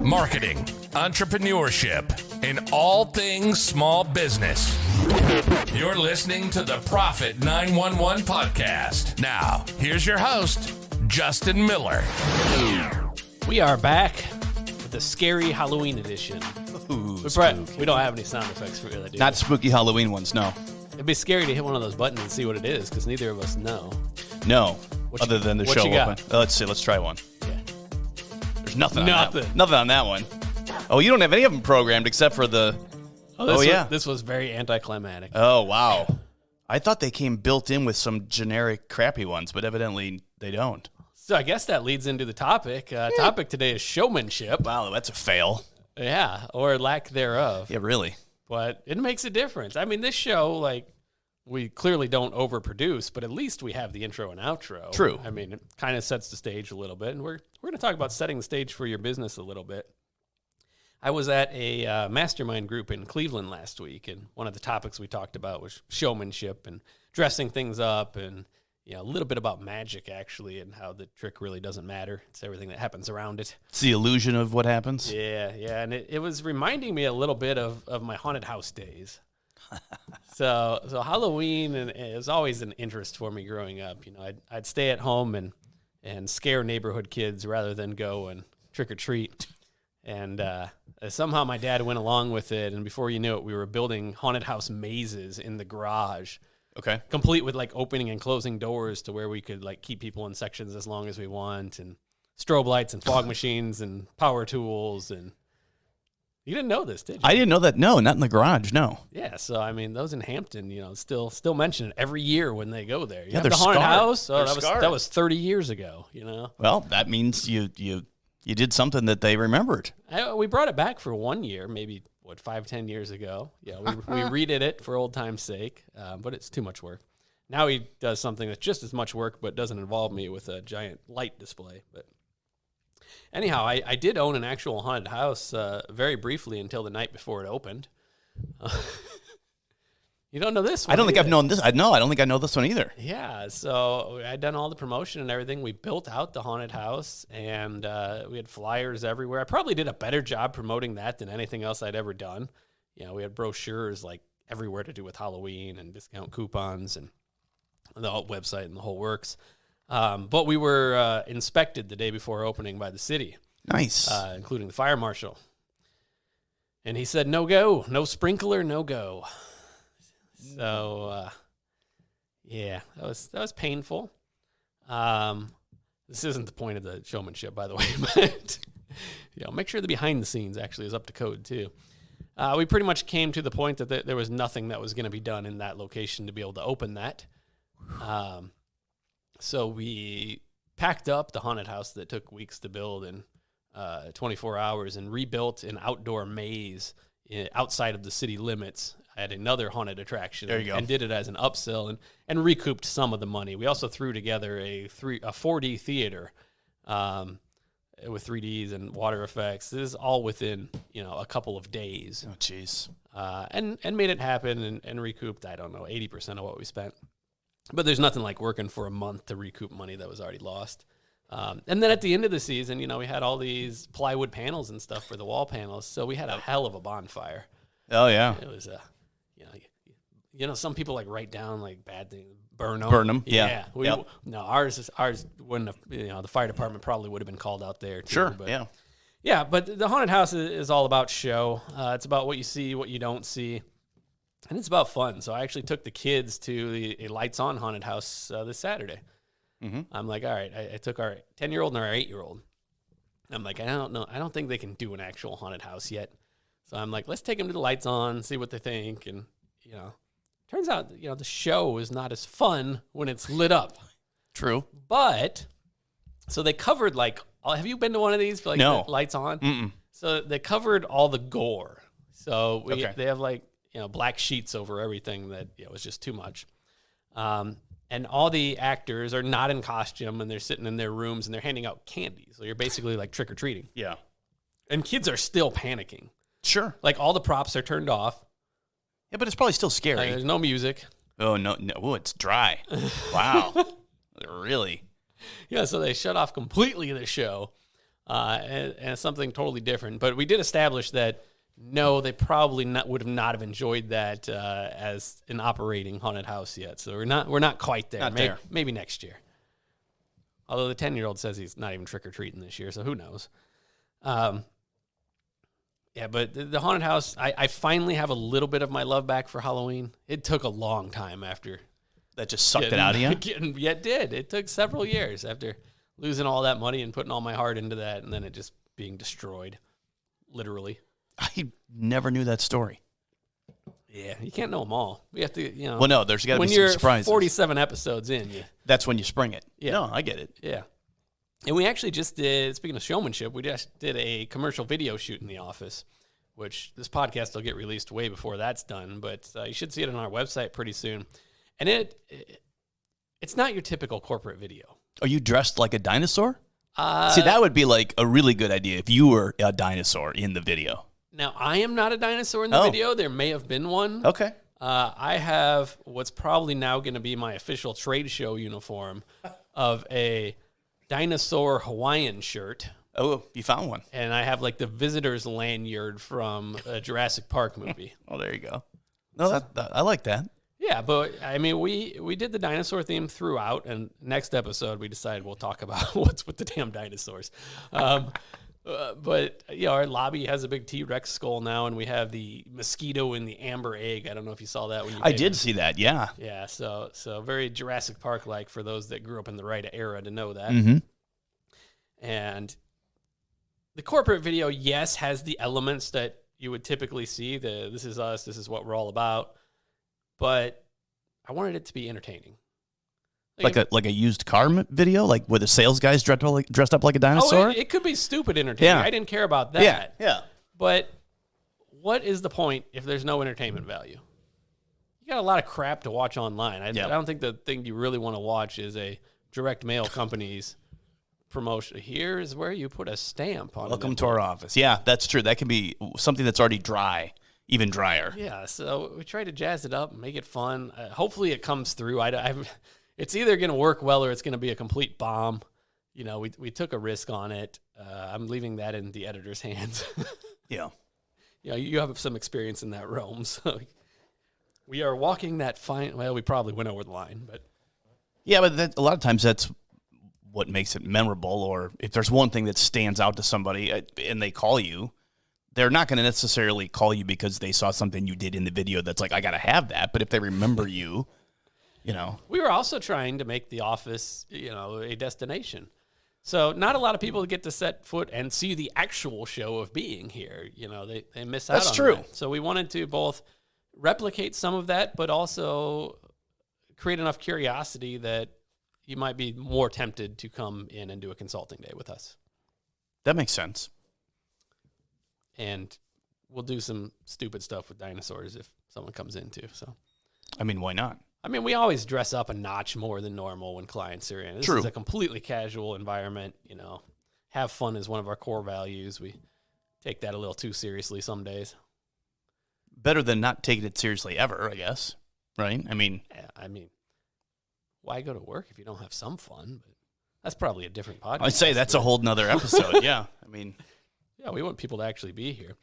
Marketing, entrepreneurship, and all things small business. You're listening to the Profit 911 podcast. Now, here's your host, Justin Miller. We are back with the scary Halloween edition. Ooh, We don't have any sound effects for that, do Not we? spooky Halloween ones, no. It'd be scary to hit one of those buttons and see what it is, because neither of us know. No, other than the what show you got? open. Let's see, let's try one. Yeah. There's nothing on Nothing. that one. Nothing on that one. Oh, you don't have any of them programmed except for the... This was very anticlimactic. Oh, wow. I thought they came built in with some generic crappy ones, but evidently they don't. So I guess that leads into the topic. Topic today is showmanship. Wow, that's a fail. Yeah, or lack thereof. Yeah, really. But it makes a difference. I mean, this show, we clearly don't overproduce, but at least we have the intro and outro. True. I mean, it kind of sets the stage a little bit, and we're going to talk about setting the stage for your business a little bit. I was at a mastermind group in Cleveland last week, and one of the topics we talked about was showmanship and dressing things up, and a little bit about magic, actually, and how the trick really doesn't matter. It's everything that happens around it. It's the illusion of what happens. Yeah, and it was reminding me a little bit of my haunted house days. So Halloween it was always an interest for me growing up. I'd stay at home and scare neighborhood kids rather than go and trick or treat. And somehow my dad went along with it, and before you knew it, we were building haunted house mazes in the garage. Okay. Complete with opening and closing doors to where we could keep people in sections as long as we want, and strobe lights and fog machines and power tools. And you didn't know this, did you? I didn't know that. No, not in the garage. No. Yeah. So I mean, those in Hampton, still mention it every year when they go there. Yeah, have the haunted scarred. house. Oh, They're that was 30 years ago. Well, that means you did something that they remembered. We brought it back for 1 year, maybe 5-10 years ago. Yeah, we redid it for old time's sake, but it's too much work. Now he does something that's just as much work, but doesn't involve me with a giant light display. But anyhow, I did own an actual haunted house very briefly until the night before it opened. You don't know this one? I don't think I've known this. I don't think I know this one either. Yeah, so I'd done all the promotion and everything. We built out the haunted house, and we had flyers everywhere. I probably did a better job promoting that than anything else I'd ever done. We had brochures everywhere to do with Halloween and discount coupons and the website and the whole works. But we were inspected the day before opening by the city. Nice. Including the fire marshal. And he said, no go, no sprinkler, no go. So, that was painful. This isn't the point of the showmanship, by the way, but make sure the behind the scenes actually is up to code too. We pretty much came to the point that there was nothing that was going to be done in that location to be able to open that. So we packed up the haunted house that took weeks to build in 24 hours and rebuilt an outdoor maze outside of the city limits at another haunted attraction. There you go. And did it as an upsell and recouped some of the money. We also threw together a 4D theater with 3Ds and water effects. This is all within a couple of days. Oh, jeez. And made it happen and recouped, I don't know, 80% of what we spent. But there's nothing like working for a month to recoup money that was already lost. And then at the end of the season, we had all these plywood panels and stuff for the wall panels. So we had a hell of a bonfire. Oh, yeah. It was some people write down bad things, burn them. Yeah. No, ours wouldn't have, the fire department probably would have been called out there too. Sure. But, yeah. Yeah, but the haunted house is all about show. It's about what you see, what you don't see. And it's about fun. So I actually took the kids to a lights on haunted house this Saturday. Mm-hmm. I'm like, all right, I took our 10-year-old and our 8-year-old. I'm like, I don't know. I don't think they can do an actual haunted house yet. So I'm like, let's take them to the lights on, see what they think. And, turns out, the show is not as fun when it's lit up. True. But, so they covered have you been to one of these? No. The lights on? Mm-mm. So they covered all the gore. So Okay. they have black sheets over everything that was just too much. And all the actors are not in costume, and they're sitting in their rooms, and they're handing out candy. So you're basically trick-or-treating. Yeah. And kids are still panicking. Sure. All the props are turned off. Yeah, but it's probably still scary. There's no music. Oh, no. Oh, it's dry. Wow. Really? Yeah, so they shut off completely the show. and something totally different. But we did establish that, no, they probably would not have enjoyed that as an operating haunted house yet. So we're not quite there. Maybe next year. Although the 10-year-old says he's not even trick-or-treating this year, so who knows? Yeah, but the haunted house, I finally have a little bit of my love back for Halloween. It took a long time after. That just sucked it out of you? Yeah, it did. It took several years after losing all that money and putting all my heart into that, and then it just being destroyed, literally. I never knew that story. Yeah, you can't know them all. We have to, Well, no, there's got to be some surprises. When you're 47 episodes in, that's when you spring it. Yeah. No, I get it. Yeah. And we actually just did, speaking of showmanship, we just did a commercial video shoot in the office, which this podcast will get released way before that's done, but you should see it on our website pretty soon. And it's not your typical corporate video. Are you dressed like a dinosaur? See, that would be like a really good idea if you were a dinosaur in the video. Now, I am not a dinosaur in the video. There may have been one. Okay. I have what's probably now going to be my official trade show uniform of a dinosaur Hawaiian shirt. Oh, you found one. And I have like the visitor's lanyard from a Jurassic Park movie. Oh, there you go. No, I like that. Yeah, but I mean, we did the dinosaur theme throughout, and next episode we decided we'll talk about what's with the damn dinosaurs. But our lobby has a big T-Rex skull now, and we have the mosquito and the amber egg. I don't know if you saw that when you. I did see that. Yeah. Yeah. So very Jurassic Park like for those that grew up in the right era to know that. Mm-hmm. And the corporate video, yes, has the elements that you would typically see. This is us. This is what we're all about. But I wanted it to be entertaining. Like a used car video, like where the sales guys dressed up like a dinosaur? It could be stupid entertaining. Yeah. I didn't care about that. Yeah. But what is the point if there's no entertainment value? You got a lot of crap to watch online. I don't think the thing you really want to watch is a direct mail company's promotion. Here's where you put a stamp on it. Welcome to our office. Yeah, that's true. That can be something that's already dry. Even drier. Yeah, so we try to jazz it up and make it fun. Hopefully it comes through. It's either going to work well or it's going to be a complete bomb. We took a risk on it. I'm leaving that in the editor's hands. Yeah. You have some experience in that realm. So we are walking that fine. Well, we probably went over the line, but. Yeah, but a lot of times that's what makes it memorable. Or if there's one thing that stands out to somebody and they call you, they're not going to necessarily call you because they saw something you did in the video that's like, I got to have that. But if they remember you, We were also trying to make the office, a destination. So not a lot of people get to set foot and see the actual show of being here. They miss out on true. that. So we wanted to both replicate some of that, but also create enough curiosity that you might be more tempted to come in and do a consulting day with us. That makes sense. And we'll do some stupid stuff with dinosaurs if someone comes in too. So, I mean, why not? I mean, we always dress up a notch more than normal when clients are in. This is a completely casual environment. Have fun is one of our core values. We take that a little too seriously some days. Better than not taking it seriously ever, I guess. Right? I mean, why go to work if you don't have some fun? But that's probably a different podcast. I'd say that's a whole nother episode. Yeah. I mean. Yeah, we want people to actually be here.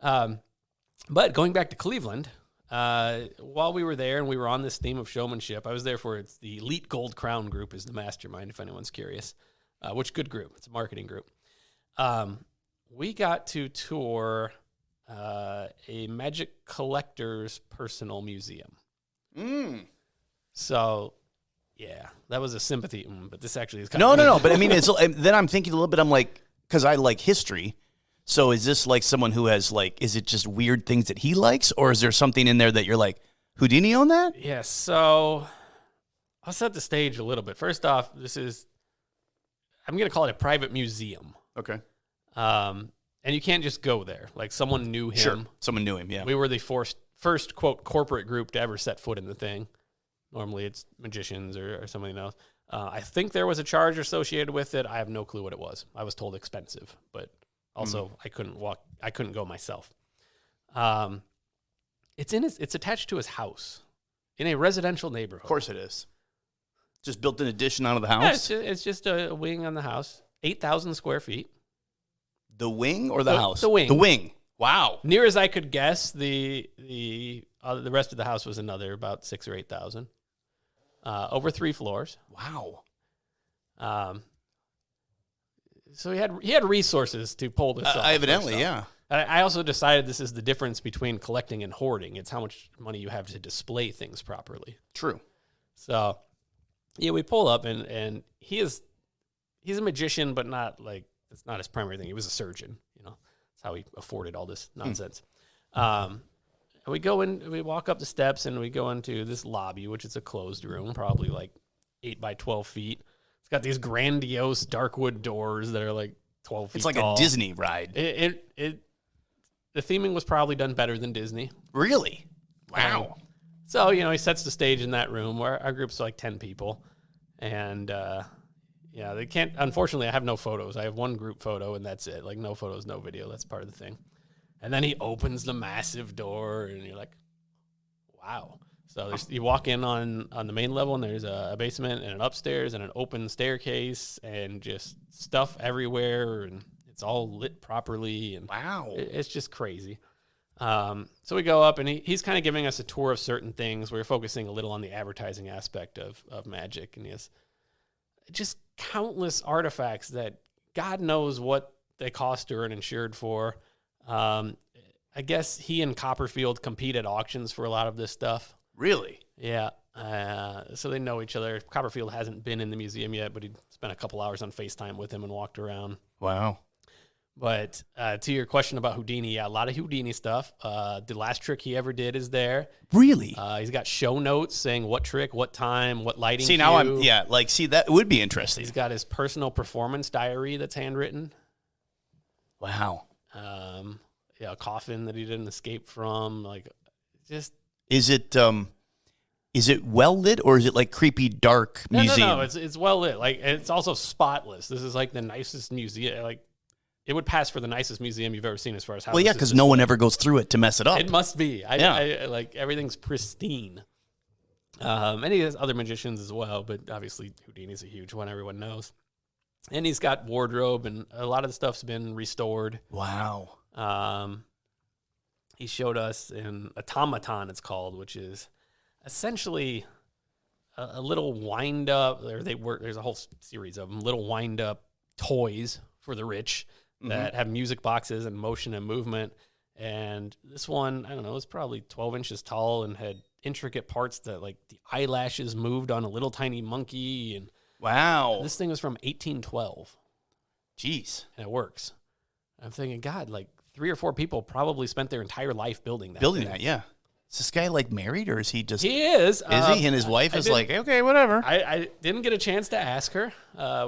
But going back to Cleveland, while we were there and we were on this theme of showmanship, I was there for the Elite Gold Crown group is the mastermind, if anyone's curious. Which good group? It's a marketing group. We got to tour a Magic Collector's personal museum. So, yeah, that was a sympathy, but this actually is kind of... No. But I mean, then I'm thinking a little bit, I'm like, because I like history. So is this like someone who has is it just weird things that he likes? Or is there something in there that you're like, Houdini own that? Yes. Yeah, so I'll set the stage a little bit. First off, I'm going to call it a private museum. Okay. And you can't just go there. Like someone knew him. Sure. Someone knew him, yeah. We were the first quote, corporate group to ever set foot in the thing. Normally it's magicians or somebody else. I think there was a charge associated with it. I have no clue what it was. I was told expensive, but also I couldn't go myself. It's attached to his house in a residential neighborhood. Of course it is. Just built an addition onto the house? Yeah, it's just a wing on the house. 8,000 square feet. The wing or the house? The wing. The wing. Wow. Near as I could guess, the rest of the house was another about 6,000 or 8,000. Over 3 floors. Wow. So he had resources to pull this off. Evidently, yeah. I also decided this is the difference between collecting and hoarding. It's how much money you have to display things properly. True. So, yeah, we pull up, and he's a magician, but not like, it's not his primary thing. He was a surgeon, That's how he afforded all this nonsense. And we go in, we walk up the steps, and we go into this lobby, which is a closed room, probably like 8 by 12 feet. It's got these grandiose dark wood doors that are like 12 feet It's like tall. a Disney ride. The theming was probably done better than Disney. Really? Wow. So, he sets the stage in that room where our group's like 10 people. And, they can't, unfortunately, I have no photos. I have one group photo, and that's it. Like, no photos, no video. That's part of the thing. And then he opens the massive door, and you're like, wow. So you walk in on the main level, and there's a basement and an upstairs and an open staircase and just stuff everywhere, and it's all lit properly. And wow. It's just crazy. So we go up, and he's kind of giving us a tour of certain things. We're focusing a little on the advertising aspect of magic, and he has just countless artifacts that God knows what they cost or are insured for. I guess he and Copperfield compete at auctions for a lot of this stuff. Really? Yeah. So they know each other. Copperfield hasn't been in the museum yet, but he spent a couple hours on FaceTime with him and walked around. Wow. But to your question about Houdini, a lot of Houdini stuff. The last trick he ever did is there. Really? He's got show notes saying what trick, what time, what lighting. See, now that would be interesting. He's got his personal performance diary that's handwritten. Wow. A coffin that he didn't escape from. Like, just. Is it well lit, or is it like creepy dark museum? No. It's well lit. Like, it's also spotless. This is like the nicest museum. Like, it would pass for the nicest museum you've ever seen as far as how. Well, yeah, because no one ever goes through it to mess it up. It must be. I like everything's pristine. And he has other magicians as well, but obviously Houdini's a huge one. Everyone knows. And he's got wardrobe, and a lot of the stuff's been restored. Wow. He showed us an automaton, it's called, which is essentially a little wind-up, there's a whole series of them, little wind-up toys for the rich that have music boxes and motion and movement. And this one, I don't know, it was probably 12 inches tall and had intricate parts that, like, the eyelashes moved on a little tiny monkey. And wow. This thing was from 1812. Jeez. And it works. I'm thinking, God, like, 3 or 4 people probably spent their entire life building that. Yeah. Is this guy like married, or is he just? He is. Is he? And his wife is like, okay, whatever. I didn't get a chance to ask her.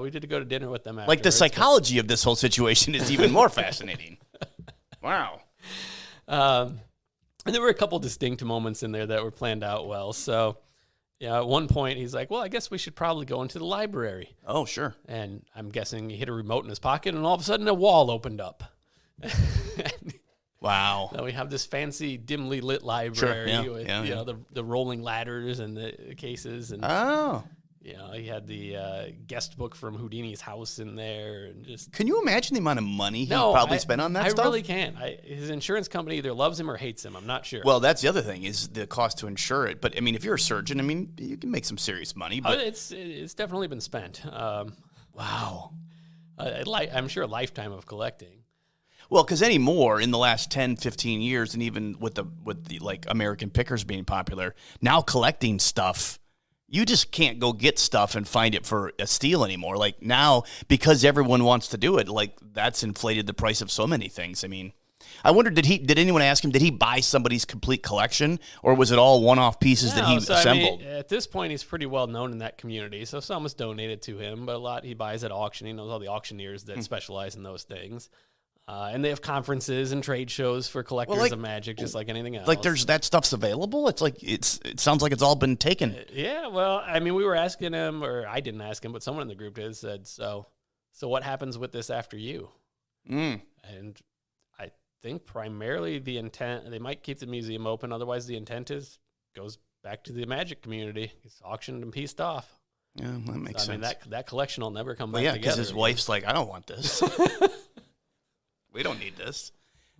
We did go to dinner with them afterwards. Like, the psychology of this whole situation is even more fascinating. Wow. And there were a couple distinct moments in there that were planned out well. So, at one point he's like, well, I guess we should probably go into the library. Oh, sure. And I'm guessing he hit a remote in his pocket, and all of a sudden a wall opened up. Wow. Now we have this fancy, dimly lit library with the rolling ladders and the cases. And he had the guest book from Houdini's house in there. And just, can you imagine the amount of money he probably spent on that stuff? I really can't. His insurance company either loves him or hates him. I'm not sure. Well, that's the other thing, is the cost to insure it. But, I mean, if you're a surgeon, I mean, you can make some serious money. But it's definitely been spent. Wow. I'm sure a lifetime of collecting. Well, because anymore in the last 10, 15 years, and even with the like American pickers being popular, now collecting stuff, you just can't go get stuff and find it for a steal anymore. Like, now, because everyone wants to do it, like, that's inflated the price of so many things. I mean, I wonder, did anyone ask him, did he buy somebody's complete collection, or was it all one-off pieces that he assembled? I mean, at this point, he's pretty well known in that community, so some was donated to him, but a lot he buys at auction. He knows all the auctioneers that specialize in those things. And they have conferences and trade shows for collectors of magic, just like anything else. Like, that stuff's available? It's like, it sounds like it's all been taken. Yeah, well, I mean, we were asking him, or I didn't ask him, but someone in the group did, said, so what happens with this after you? And I think primarily the intent, they might keep the museum open, otherwise the intent goes back to the magic community. It's auctioned and pieced off. Yeah, that makes sense. I mean, that collection will never come back together. Yeah, because his wife's like, I don't want this. We don't need this.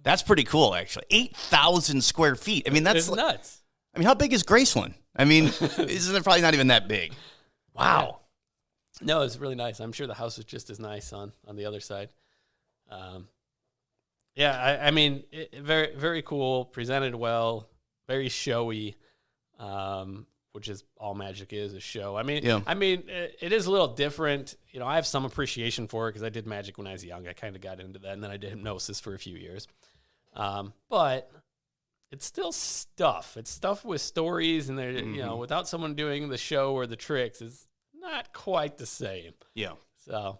That's pretty cool, actually. 8,000 square feet. I mean, that's nuts. I mean, how big is Graceland? I mean, isn't it probably not even that big? Wow. No, it's really nice. I'm sure the house is just as nice on the other side. I mean, very, very cool, presented well, very showy, which is all magic is a show. I mean, it is a little different. You know, I have some appreciation for it because I did magic when I was young. I kind of got into that, and then I did hypnosis for a few years. But it's still stuff. It's stuff with stories, and you know, without someone doing the show or the tricks, it's not quite the same. Yeah. So,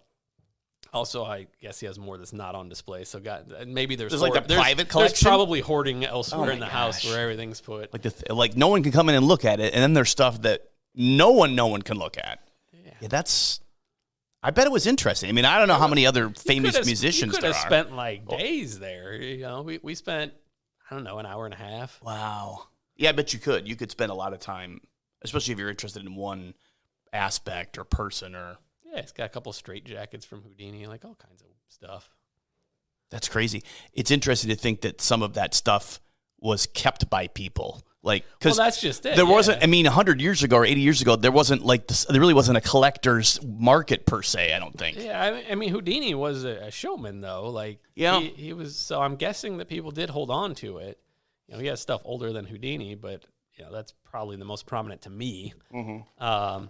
also, I guess he has more that's not on display. So, maybe there's like the private collection. There's probably hoarding elsewhere in the house where everything's put. Like no one can come in and look at it, and then there's stuff that no one can look at. Yeah, that's. I bet it was interesting. I mean, I don't know how many other famous musicians there are. You could have spent like days there. You know, we spent, I don't know, an hour and a half. Wow. Yeah, I bet you could. You could spend a lot of time, especially if you're interested in one aspect or person or. Yeah, it's got a couple straight jackets from Houdini, like all kinds of stuff. That's crazy. It's interesting to think that some of that stuff was kept by people. Like, because that's just it. There wasn't. I mean, 100 years ago or 80 years ago, there wasn't like this. There really wasn't a collector's market per se. I don't think. Yeah, I mean, Houdini was a showman though. Like, he was. So I'm guessing that people did hold on to it. You know, he has stuff older than Houdini, but you know, that's probably the most prominent to me. Mm-hmm.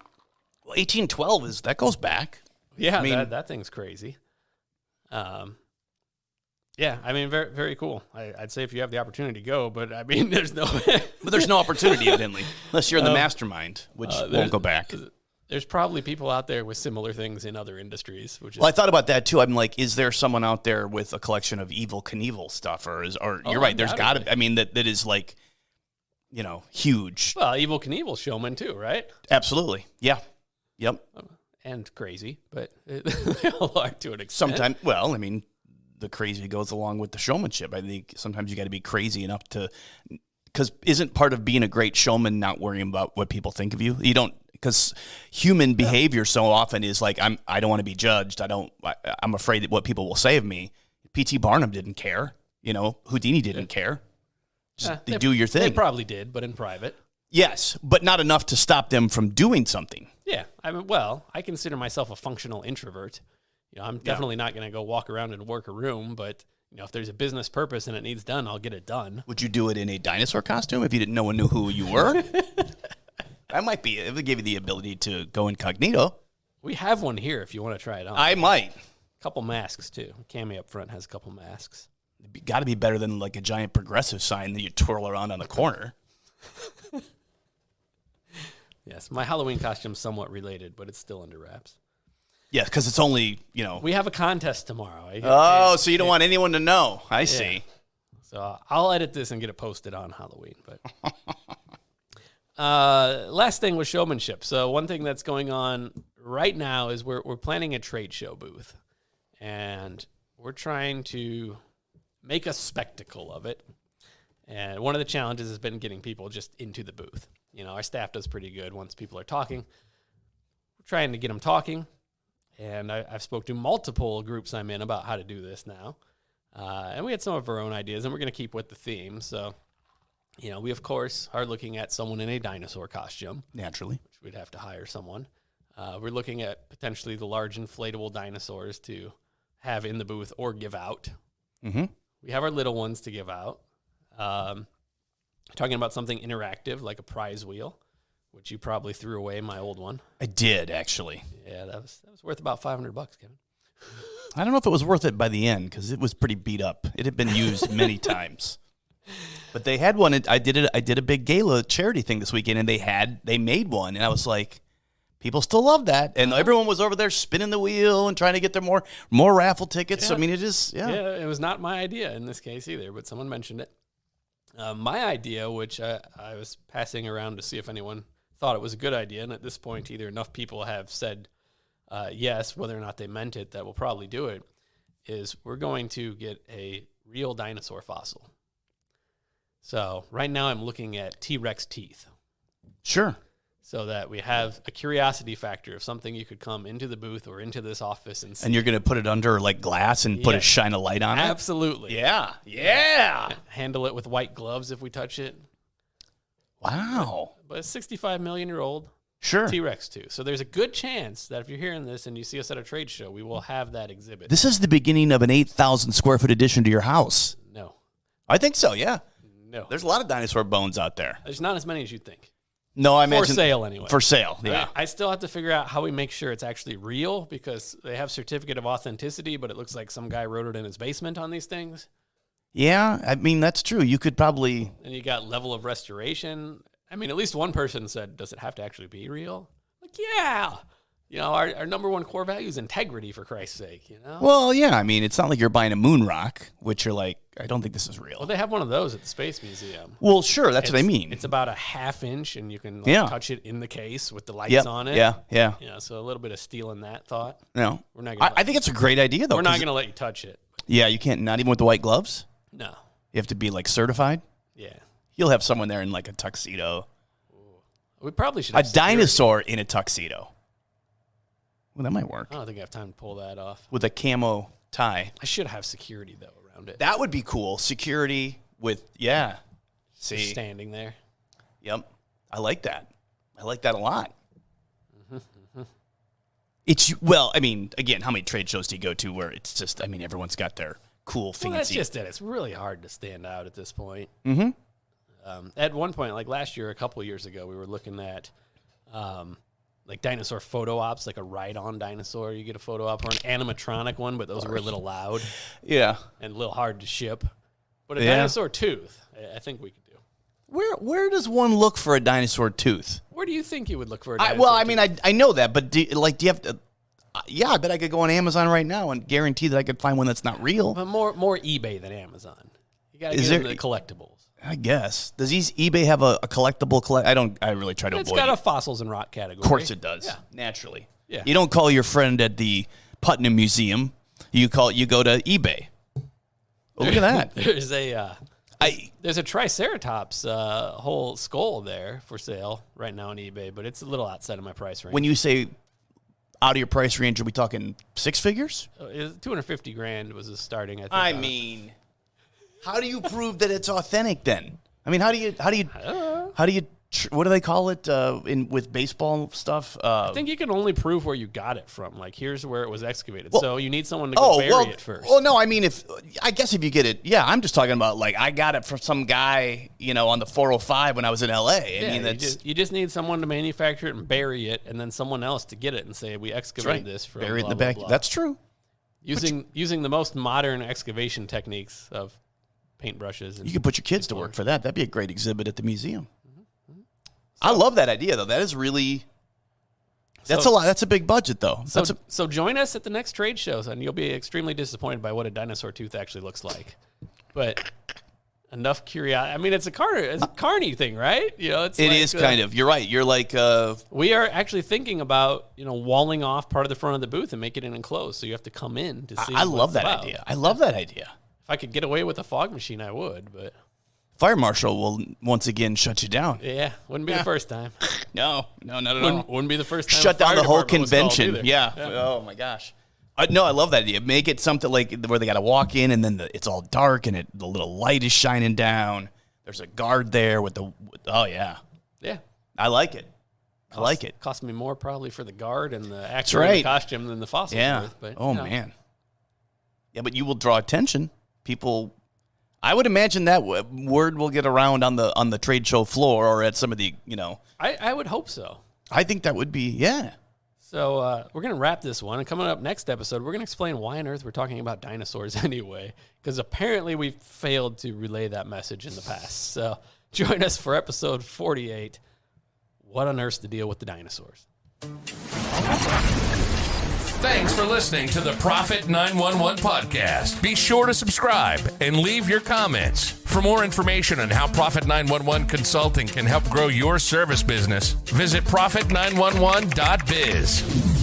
1812 that goes back. Yeah, I mean, that thing's crazy. Yeah, I mean, very, very cool. I'd say if you have the opportunity to go, but I mean, there's no opportunity, evidently, unless you're in the mastermind, which won't go back. There's probably people out there with similar things in other industries. Well, I thought about that too. I'm like, is there someone out there with a collection of Evel Knievel stuff, or you're right? There's got to. I mean, that is like, you know, huge. Well, Evel Knievel's showman too, right? Absolutely. Yeah. Yep. And crazy, but they all are to an extent. Sometimes, well, I mean, the crazy goes along with the showmanship. I think sometimes you got to be crazy enough to, because isn't part of being a great showman not worrying about what people think of you? You don't, because human behavior so often is like, I don't want to be judged. I'm afraid that what people will say of me. P.T. Barnum didn't care. You know, Houdini didn't care. Just do your thing. They probably did, but in private. Yes, but not enough to stop them from doing something. Yeah, I mean, well, I consider myself a functional introvert. You know, I'm definitely not going to go walk around and work a room, but you know, if there's a business purpose and it needs done, I'll get it done. Would you do it in a dinosaur costume if no one knew who you were? That might be. It would give you the ability to go incognito. We have one here if you want to try it on. I might. A couple masks too. Cami up front has a couple masks. Got to be better than like a giant progressive sign that you twirl around on the corner. Yes, my Halloween costume's somewhat related, but it's still under wraps. Yeah, because it's only, you know. We have a contest tomorrow. So you don't want anyone to know. I see. So I'll edit this and get it posted on Halloween. But last thing was showmanship. So one thing that's going on right now is we're planning a trade show booth. And we're trying to make a spectacle of it. And one of the challenges has been getting people just into the booth. You know, our staff does pretty good once people are talking. We're trying to get them talking. And I've spoke to multiple groups I'm in about how to do this now. And we had some of our own ideas, and we're going to keep with the theme. So, you know, we, of course, are looking at someone in a dinosaur costume. Naturally. Which we'd have to hire someone. We're looking at potentially the large inflatable dinosaurs to have in the booth or give out. Mm-hmm. We have our little ones to give out. Talking about something interactive like a prize wheel, which you probably threw away, my old one. I did, actually. Yeah, that was worth about $500, Kevin. I don't know if it was worth it by the end because it was pretty beat up. It had been used many times. But they had one. I did a big gala charity thing this weekend, and they made one, and I was like, people still love that, and everyone was over there spinning the wheel and trying to get their more raffle tickets. Yeah. I mean, it is it was not my idea in this case either, but someone mentioned it. My idea, which I was passing around to see if anyone thought it was a good idea, and at this point, either enough people have said yes, whether or not they meant it, that we'll probably do it, is we're going to get a real dinosaur fossil. So right now I'm looking at T-Rex teeth. Sure. so that we have a curiosity factor of something you could come into the booth or into this office and see. And you're going to put it under like glass and put a shine a light on it? Absolutely. Yeah. Handle it with white gloves if we touch it. Wow. But it's 65 million year old Sure. T-Rex too. So there's a good chance that if you're hearing this and you see us at a trade show, we will have that exhibit. This is the beginning of an 8,000 square foot addition to your house. No. I think so, yeah. No. There's a lot of dinosaur bones out there. There's not as many as you think. No, I For imagine. sale, anyway. For sale, yeah. I still have to figure out how we make sure it's actually real because they have certificate of authenticity, but it looks like some guy wrote it in his basement on these things. Yeah, I mean, that's true. You could probably... And you got level of restoration. I mean, at least one person said, does it have to actually be real? Like, yeah. You know, our number one core value is integrity, for Christ's sake, you know? Well, yeah, I mean, it's not like you're buying a moon rock, which you're like, I don't think this is real. Well, they have one of those at the Space Museum. Well, sure, that's what I mean. It's about a ½ inch, and you can touch it in the case with the lights on it. Yeah. Yeah, so a little bit of stealing that thought. No. We're not gonna I think it's a great idea, though. We're not going to let you touch it. Yeah, you can't, not even with the white gloves? No. You have to be, like, certified? Yeah. You'll have someone there in, like, a tuxedo. We probably should A have security. dinosaur in a tuxedo. Well, that might work. I don't think I have time to pull that off. With a camo tie. I should have security, though, around it. That would be cool. Security with, yeah. See. Just standing there. Yep. I like that. I like that a lot. It's, well, I mean, again, how many trade shows do you go to where it's just, I mean, everyone's got their cool, fancy. Well, that's just it. It's really hard to stand out at this point. Mm-hmm. At one point, like last year, a couple years ago, we were looking at like dinosaur photo ops, like a ride-on dinosaur. You get a photo op or an animatronic one, but those were a little loud Yeah. and a little hard to ship. But a Yeah. dinosaur tooth, I think we could do. Where does one look for a dinosaur tooth? Where do you think you would look for a dinosaur Well, I tooth? mean, I know that, but do you have to? Yeah, I bet I could go on Amazon right now and guarantee that I could find one that's not real. But more eBay than Amazon. You got to Is get there- into the collectibles. I guess. Does eBay have a collectible I really try to It's avoid got it. a fossils and rock category. Of course it does. Yeah. Naturally. Yeah. You don't call your friend at the Putnam Museum. You go to eBay. Oh, look at that. There's a Triceratops whole skull there for sale right now on eBay, but it's a little outside of my price range. When you say out of your price range, are we talking six figures? $250,000 was the starting. I mean, how do you prove that it's authentic then? I mean, how do you what do they call it with baseball stuff? I think you can only prove where you got it from. Like, here's where it was excavated. So you need someone to go bury it first. Well, no, I mean, if you get it, yeah, I'm just talking about like I got it from some guy, on the 405 when I was in LA. You just need someone to manufacture it and bury it, and then someone else to get it and say we excavated this from bury it in the blah, back. blah, blah. That's true. Using the most modern excavation techniques of paintbrushes. You could put your kids to work for that. That'd be a great exhibit at the museum. I love that idea, though. That is really that's a lot. That's a big budget, though. So join us at the next trade shows, and you'll be extremely disappointed by what a dinosaur tooth actually looks like. But enough curiosity. I mean, it's a carny thing, right? It is kind of. You're right. You're like we are actually thinking about walling off part of the front of the booth and make it an enclosed, so you have to come in to see. I love that idea. I love that idea. If I could get away with a fog machine, I would, but fire marshal will once again shut you down. Yeah, wouldn't be the first time. No, not at all. Wouldn't be the first time. Shut down the whole convention. Yeah. Yeah. Oh my gosh. No, I love that idea. Make it something like where they got to walk in, and then it's all dark, and the little light is shining down. There's a guard there with the. Oh yeah. Yeah. I like it. I like it. Cost me more probably for the guard and the actor in the costume than the fossil. Yeah. Booth, but, man. Yeah, but you will draw attention. People. I would imagine that word will get around on the trade show floor or at some of the, I would hope so. I think that would be, yeah. So we're going to wrap this one. And coming up next episode, we're going to explain why on earth we're talking about dinosaurs anyway. Because apparently we've failed to relay that message in the past. So join us for episode 48. What on earth's the deal with the dinosaurs? Thanks for listening to the Profit 911 podcast. Be sure to subscribe and leave your comments. For more information on how Profit 911 Consulting can help grow your service business, visit profit911.biz.